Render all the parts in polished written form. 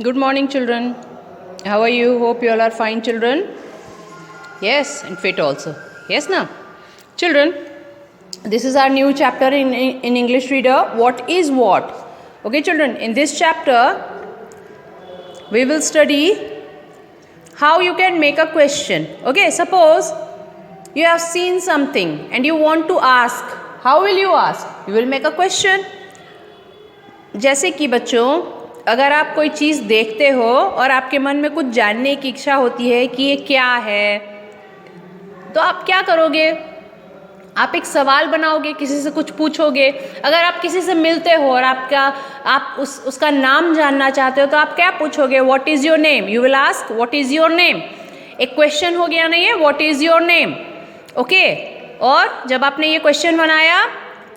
Good morning, children. How are you? Hope you all are fine, children. Yes, and fit also. Yes, now, children. This is our new chapter in English Reader. What is what? Okay, children. In this chapter, we will study how you can make a question. Okay, suppose you have seen something and you want to ask. How will you ask? You will make a question. जैसे कि बच्चों, अगर आप कोई चीज़ देखते हो और आपके मन में कुछ जानने की इच्छा होती है कि ये क्या है, तो आप क्या करोगे? आप एक सवाल बनाओगे, किसी से कुछ पूछोगे. अगर आप किसी से मिलते हो और आप उसका नाम जानना चाहते हो तो आप क्या पूछोगे? What is your name? You will ask what is your name. एक क्वेश्चन हो गया नहीं है, what is your name. Okay, और जब आपने ये क्वेश्चन बनाया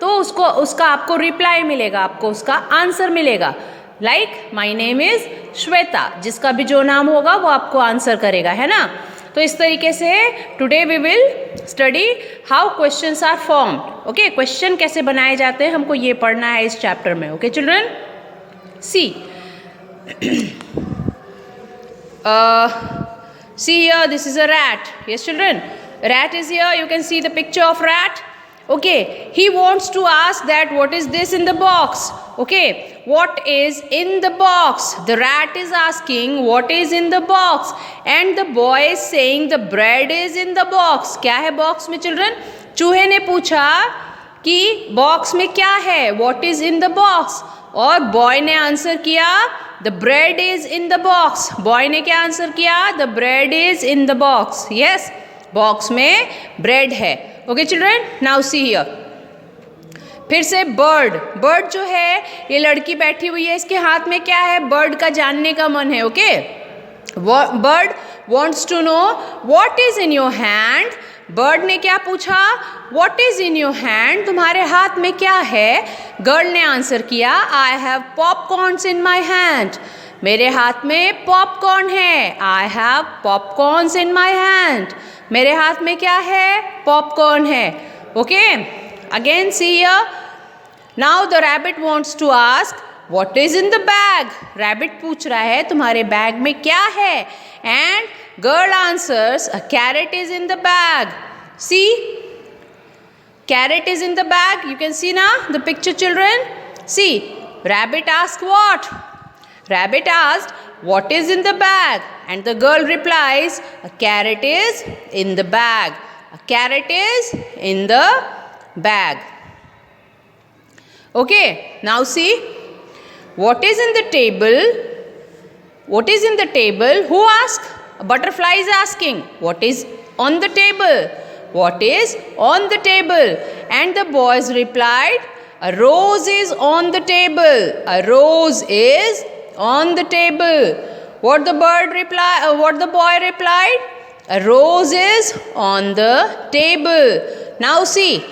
तो उसका आपको रिप्लाई मिलेगा, आपको उसका आंसर मिलेगा. Like my name is Shweta, जिसका भी जो नाम होगा वो आपको आंसर करेगा, है ना. तो इस तरीके से today we will study how questions are formed. Okay, question कैसे बनाए जाते हैं हमको ये पढ़ना है इस चैप्टर में. Okay children, see see here, this is a rat. Yes children, rat is here. You can see the picture of rat. Okay, he wants to ask that what is this in the box. Okay, what is in the box? The rat is asking what is in the box and the boy is saying the bread is in the box. क्या है box में children? चूहे ने पूछा कि box में क्या है, what is in the box, और बॉय ने आंसर किया the bread is in the box. Boy ने क्या आंसर किया? the bread is in the box. yes, box में ब्रेड है. Okay children, now see here. फिर से बर्ड. बर्ड जो है, ये लड़की बैठी हुई है, इसके हाथ में क्या है? बर्ड का जानने का मन है. Okay, bird wants to know what is in your hand. Bird ने क्या पूछा? What is in your hand, तुम्हारे हाथ में क्या है. गर्ल ने आंसर किया I have popcorns in my hand. मेरे हाथ में पॉपकॉर्न है. I have popcorns in my hand. मेरे हाथ में क्या है? पॉपकॉर्न है. Okay, again see here. Now the rabbit wants to ask what is in the bag. Rabbit पूछ रहा है तुम्हारे बैग में क्या है. And girl answers a carrot is in the bag. See, carrot is in the bag. You can see ना the picture children. See, rabbit ask what. Rabbit asked, what is in the bag? And the girl replies, a carrot is in the bag. A carrot is in the bag. Okay, now see, what is in the table? What is in the table? Who asked? A butterfly is asking, what is on the table? What is on the table? And the boys replied, a rose is on the table. A rose is on the table. What the boy replied? A rose is on the table. Now see,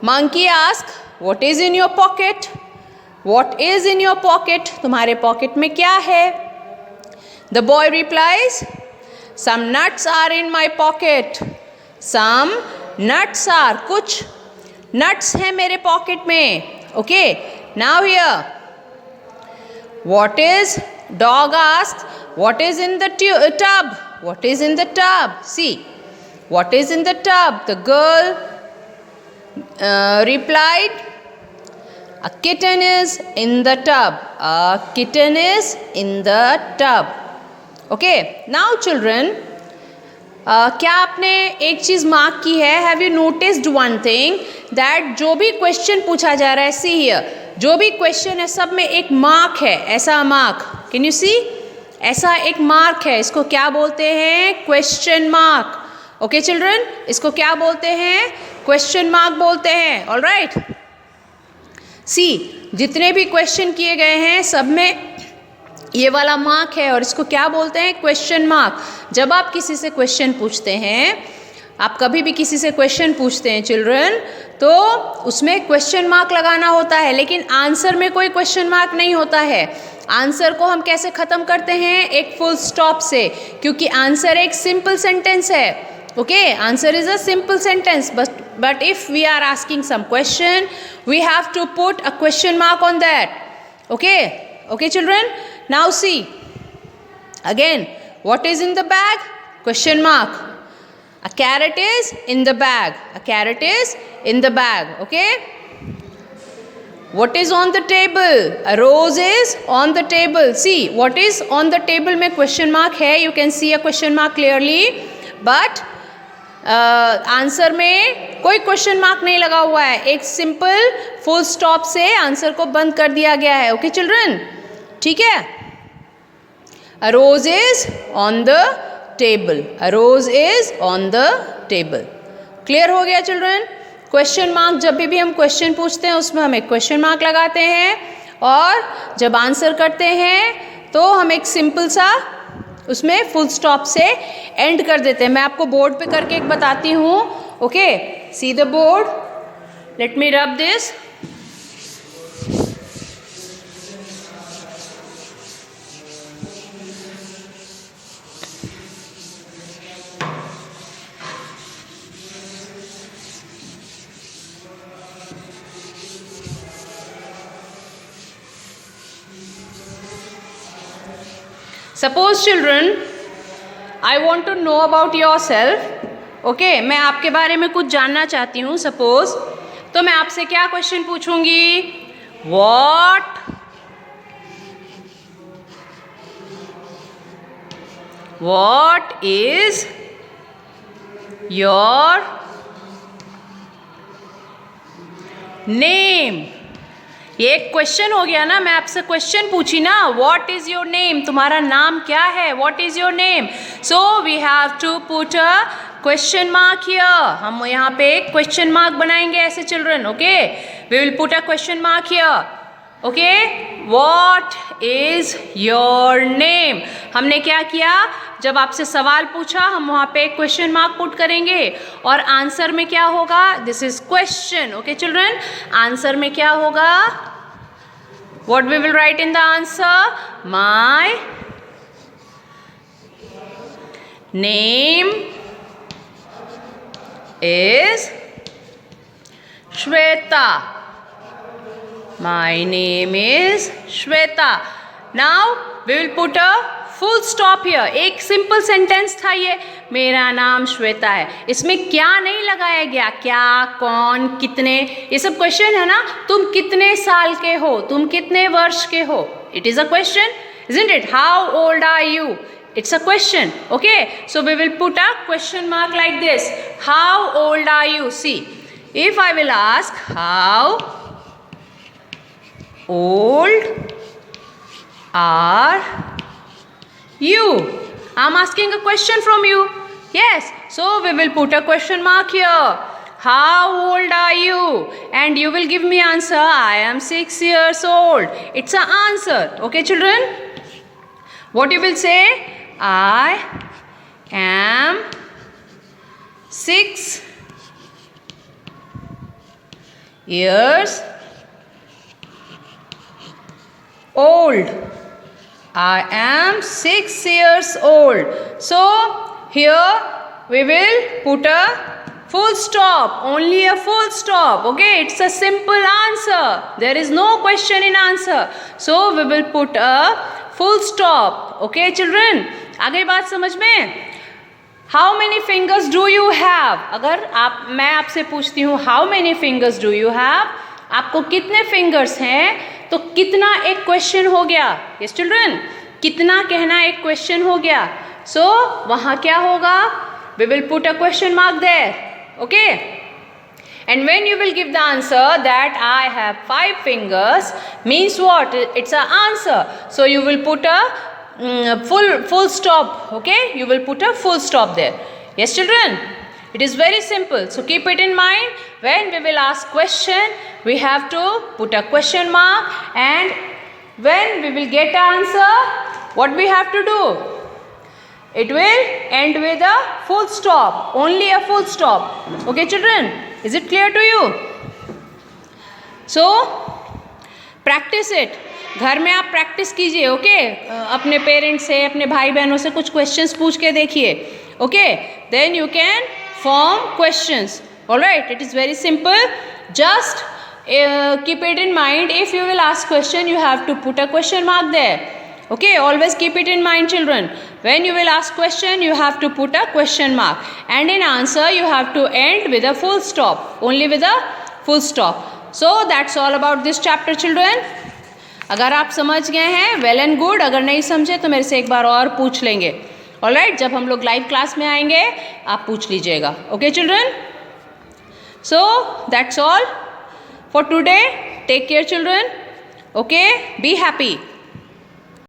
monkey asked, what is in your pocket? What is in your pocket? तुम्हारे pocket में क्या है? The boy replies, some nuts are in my pocket. Some nuts are, कुछ nuts है मेरे pocket में. Okay, now here, what is, dog asked, what is in the tub? What is in the tub? See, what is in the tub? The girl replied, a kitten is in the tub. A kitten is in the tub. Okay, now children, क्या आपने एक चीज़ mark की है? Have you noticed one thing that जो भी question पूछा जा रहा है, सी हियर, जो भी क्वेश्चन है सब में एक मार्क है. ऐसा मार्क, कैन यू सी? ऐसा एक मार्क है. इसको क्या बोलते हैं? Question mark. ओके चिल्ड्रन, इसको क्या बोलते हैं? क्वेश्चन मार्क बोलते हैं. ऑल राइट, सी, जितने भी क्वेश्चन किए गए हैं सब में ये वाला मार्क है और इसको क्या बोलते हैं? Question mark. जब आप किसी से क्वेश्चन पूछते हैं, आप कभी भी किसी से क्वेश्चन पूछते हैं चिल्ड्रन, तो उसमें क्वेश्चन मार्क लगाना होता है, लेकिन आंसर में कोई क्वेश्चन मार्क नहीं होता है. आंसर को हम कैसे ख़त्म करते हैं? एक फुल स्टॉप से, क्योंकि आंसर एक सिंपल सेंटेंस है. Okay, answer is a simple sentence, but if we are asking some question, we have to put a question mark on that. Okay, Okay children, Now see, again, what is in the bag? Question mark. A carrot is in the bag. A carrot is in the bag. Okay? What is on the table? A rose is on the table. See, what is on the table में question mark है. You can see a question mark clearly. But answer में कोई question mark नहीं लगा हुआ है. एक simple full stop से आंसर को बंद कर दिया गया है. ओके चिल्ड्रन, ठीक है. A rose is on the table. A rose is on the table. Clear हो गया चिल्ड्रन. क्वेश्चन मार्क जब भी हम क्वेश्चन पूछते हैं उसमें हम एक क्वेश्चन मार्क लगाते हैं, और जब आंसर करते हैं तो हम एक सिंपल सा उसमें फुल स्टॉप से एंड कर देते हैं. मैं आपको बोर्ड पे करके एक बताती हूँ. Okay, see the board. Let me rub this. Suppose children, I want to know about yourself. Okay, मैं आपके बारे में कुछ जानना चाहती हूँ. Suppose, तो मैं आपसे क्या क्वेश्चन पूछूंगी? What is your name? ये एक क्वेश्चन हो गया ना. मैं आपसे क्वेश्चन पूछी ना, व्हाट इज योर नेम, तुम्हारा नाम क्या है, what is your name. So we have to put a question mark here. हम यहाँ पे एक क्वेश्चन मार्क बनाएंगे ऐसे children. Okay, we will put a question mark here. Okay, what is your name. हमने क्या किया, जब आपसे सवाल पूछा हम वहाँ पे एक क्वेश्चन मार्क पुट करेंगे, और आंसर में क्या होगा, this is question. Okay children, answer में क्या होगा, what we will write in the answer, my name is Shweta. My name is Shweta. Now we will put a full stop here. एक simple sentence था ये, मेरा नाम श्वेता है. इसमें क्या नहीं लगाया गया, क्या, कौन, कितने, ये सब क्वेश्चन है ना. तुम कितने साल के हो, तुम कितने वर्ष के हो, it is a question, isn't it? How old are you? It's a question. Okay, so we will put a question mark like this. How old are you? See, if I will ask how old are you, I'm asking a question from you. Yes, so we will put a question mark here. How old are you? And you will give me answer, I am 6 years old. It's an answer. Okay children, what you will say, I am 6 years old. I am 6 years old. So here we will put a full stop, only a full stop. Okay, it's a simple answer. There is no question in answer. So we will put a full stop. Okay children, आगे बात समझ में. How many fingers do you have? अगर मैं आपसे पूछती हूँ how many fingers do you have, आपको कितने फिंगर्स हैं, तो कितना एक क्वेश्चन हो गया. यस चिल्ड्रन, कितना कहना एक क्वेश्चन हो गया. सो वहाँ क्या होगा, we will put a question mark there. Okay, and when you will give the answer that I have 5 fingers means what, it's a answer. So you will put a full stop. Okay, you will put a full stop there. Yes children, it is very simple. So keep it in mind, when we will ask question we have to put a question mark, and when we will get an answer, what we have to do, it will end with a full stop, only a full stop. Okay children, is it clear to you? So practice it. घर में आप practice कीजिए. Okay, अपने parents से, अपने भाई बहनों से कुछ क्वेश्चंस पूछ के देखिए. Okay, then you can form questions. Alright, it is very simple. Just keep it in mind, if you will ask question you have to put a question mark there. Okay, always keep it in mind, children. When you will ask question, you have to put a question mark, and in answer you have to end with a full stop, only with a full stop. So that's all about this chapter, children. अगर आप समझ गए हैं well and good, अगर नहीं समझे तो मेरे से एक बार और पूछ लेंगे. ऑलराइट, जब हम लोग लाइव क्लास में आएंगे आप पूछ लीजिएगा. Okay children, so that's all for today. Take care children. Okay, be happy.